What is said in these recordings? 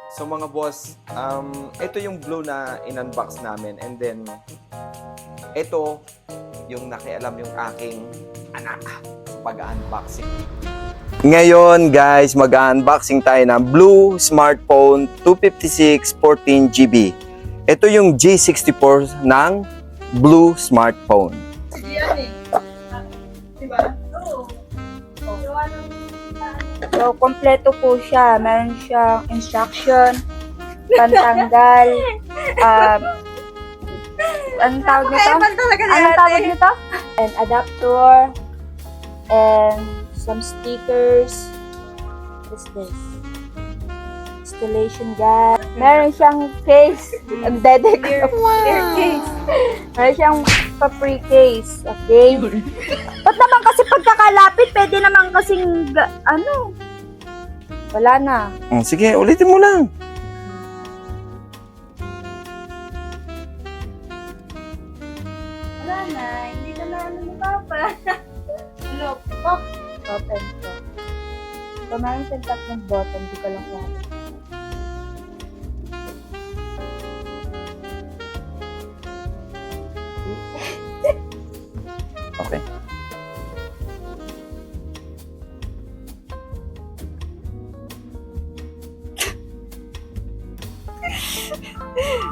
So mga boss, ito yung blue na in-unbox namin. And then, ito yung nakialam yung aking anak pag-unboxing. Ngayon guys, mag-unboxing tayo ng Blue Smartphone 256 14GB. Ito yung G64 ng Blue Smartphone. Yan eh. Diba? Oo. So, kompleto po siya. Meron siyang instruction, pantanggal, anong tawag nito? Anong tawag nito? An adapter, and some stickers. What's this? Installation guide. Meron siyang case. Ang dede ko. Case. Meron siyang pa-free case. Okay? Ba't naman kasi pagkakalapit, pwede naman kasing, wala na. Sige, ulitin mo lang. Wala na. Hindi na ni Papa. Ano? Open to. So, meron siyang tatlong button. Di ko lang yan. Okay.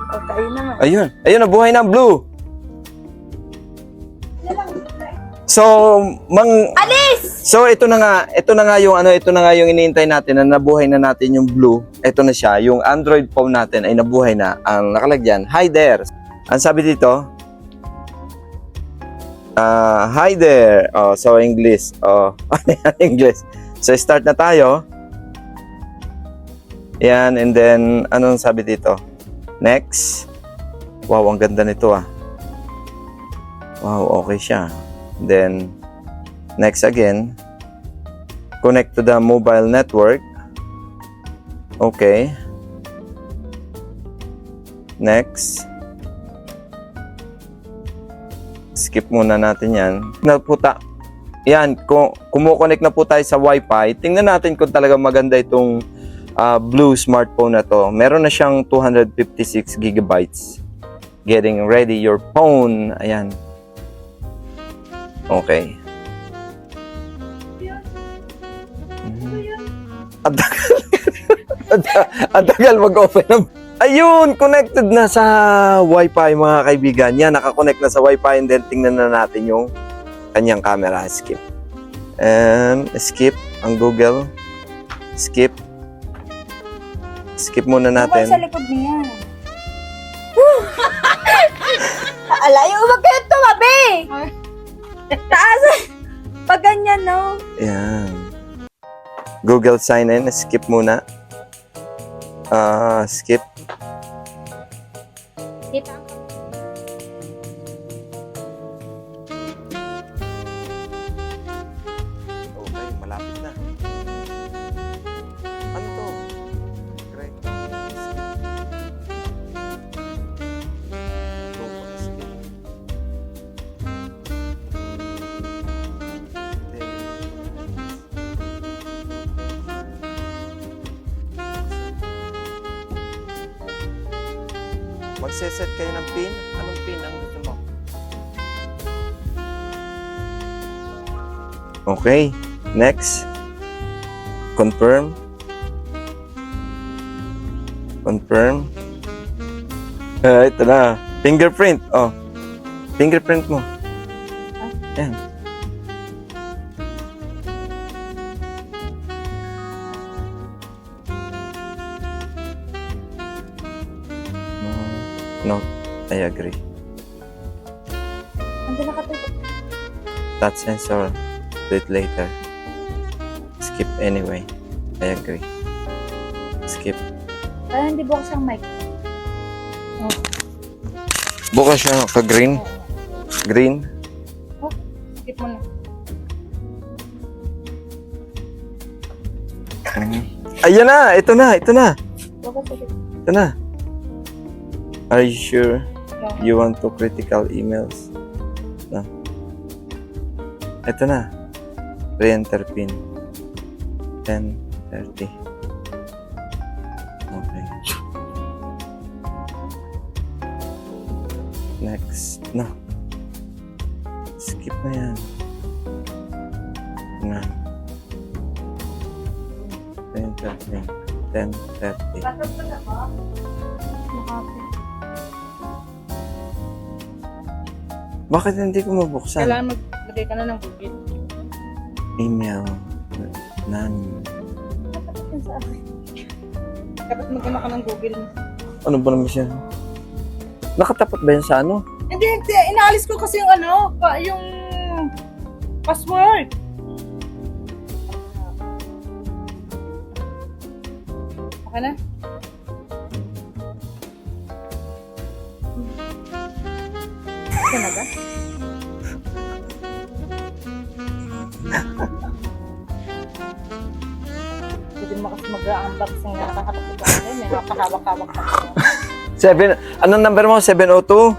Okay naman. Ayun. Ayun, nabuhay na ang blue. So, Alis! So ito na nga yung iniintay natin na nabuhay na natin yung blue. Ito na siya, yung Android phone natin ay nabuhay na. Ang nakalagyan, hi there. Ang sabi dito, hi there. Oh, so English. Oh, English. So start na tayo. Yan, and then anong sabi dito? Next. Wow, ang ganda nito ah. Wow, okay siya. Then next again, connect to the mobile network. Okay. Next. Skip muna natin yan. Yan, kumu-connect na po tayo sa Wi-Fi. Tingnan natin kung talaga maganda itong blue smartphone na to. Meron na siyang 256 gigabytes. Getting ready your phone. Ayan. Okay. Ang tagal mag-open. Ayun, connected na sa Wi-Fi mga kaibigan. Yan, nakakonect na sa Wi-Fi and then tingnan na natin yung kanyang camera. Skip. And skip ang Google. Skip. Skip muna natin. Sa likod niya. Alayo, huwag kayo tumabi! Taas! Pag ganyan, no? Ayan. Google sign in. Skip muna. Skip. Kita. Okay, malapit na. Ano to? Great. Skip. Magseset kayo ng pin. Anong pin ang gusto mo? Okay. Next. Confirm. Confirm. Ito na. Fingerprint. Oh. Fingerprint mo. Yan. No, I agree. Ando nakatutok. Touch sensor. Do it later. Skip anyway. I agree. Skip. Parang hindi bukas ang mic. Bukas siya ka-green. Green. Oh, skip mo na. Ayan na! Ito na! Ito na! Bukas ulit. Ito na. Are you sure No. you want to critical emails? No. Ito na. Re-enter pin. 10:30. Okay. Next. No. Skip na yan. Na. 10:30. 10:30. Makapit. Bakit hindi ko mabuksan? Kailangan maglagay ka na ng Google. Email. Nani. Yan sa akin. Dapat magkano ka ng Google. Ano ba naman siya? Nakatapat ba yan sa ano? Hindi, hindi. Inaalis ko kasi yung ano, yung password. Okay na? Okay na ba? Hindi mo kasi mag-unboxing na nakakatakot ka kasi. May nakahawak-hawak ka. 7, anong number mo? 702?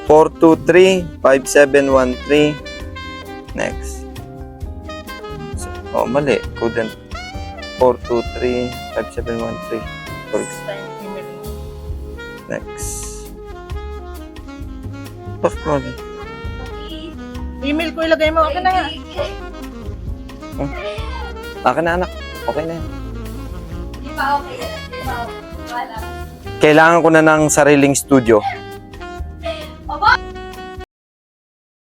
423-5713. Next. Oh, mali. Couldn't. 423-5713. Next time, email mo. Next. Bakit mo? Email ko ilagay mo. Okay na nga. Akin na anak. Okay na yan. Di ba okay? Di ba? Wala. Kailangan ko na ng sariling studio.